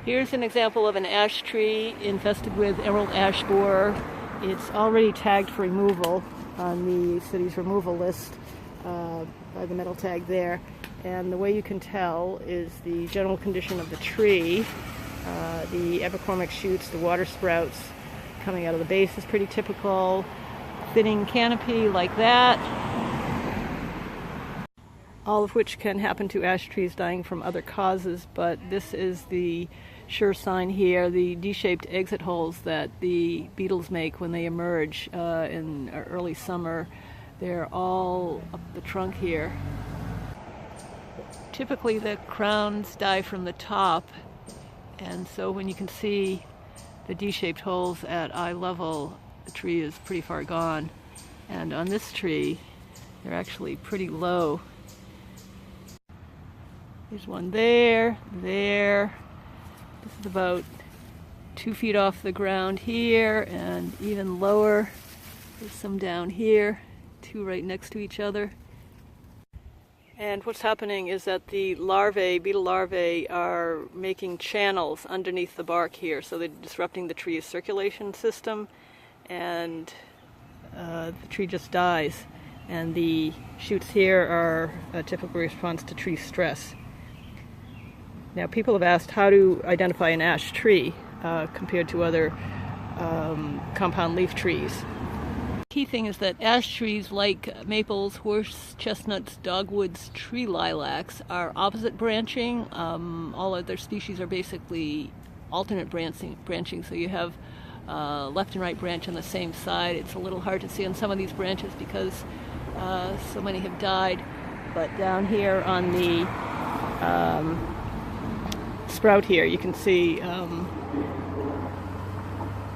Here's an example of an ash tree infested with emerald ash borer. It's already tagged for removal on the city's removal list by the metal tag there. And the way you can tell is the general condition of the tree. The epicormic shoots, the water sprouts coming out of the base is pretty typical. Thinning canopy like that. All of which can happen to ash trees dying from other causes, but this is the sure sign here, the D-shaped exit holes that the beetles make when they emerge in early summer. They're all up the trunk here. Typically the crowns die from the top, and so when you can see the D-shaped holes at eye level, the tree is pretty far gone. And on this tree, they're actually pretty low. There's one there, there. This is about 2 feet off the ground here, and even lower. There's some down here, 2 right next to each other. And what's happening is that the larvae, beetle larvae, are making channels underneath the bark here, so they're disrupting the tree's circulation system, and the tree just dies. And the shoots here are a typical response to tree stress. Now, people have asked how to identify an ash tree compared to other compound leaf trees. The key thing is that ash trees, like maples, horse chestnuts, dogwoods, tree lilacs, are opposite branching. All other species are basically alternate branching, so you have left and right branch on the same side. It's a little hard to see on some of these branches because so many have died, but down here on the sprout here, you can see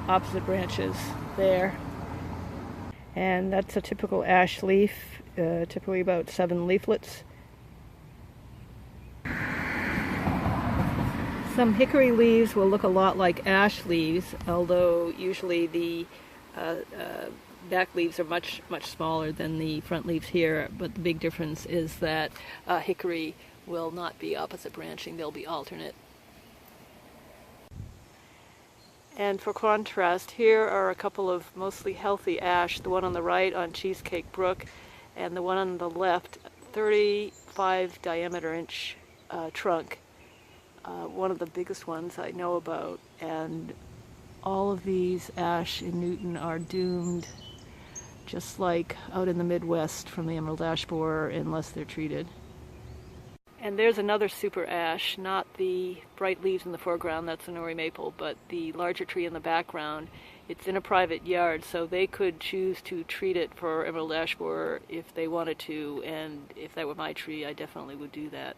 opposite branches there. And that's a typical ash leaf, typically about 7 leaflets. Some hickory leaves will look a lot like ash leaves, although usually the back leaves are much smaller than the front leaves here. But the big difference is that hickory will not be opposite branching, they'll be alternate. And for contrast, here are a couple of mostly healthy ash, the one on the right on Cheesecake Brook, and the one on the left, 35 diameter inch trunk. One of the biggest ones I know about, and all of these ash in Newton are doomed, just like out in the Midwest from the emerald ash borer, unless they're treated. And there's another super ash, not the bright leaves in the foreground, that's a Nori maple, but the larger tree in the background. It's in a private yard, so they could choose to treat it for emerald ash borer if they wanted to, and if that were my tree, I definitely would do that.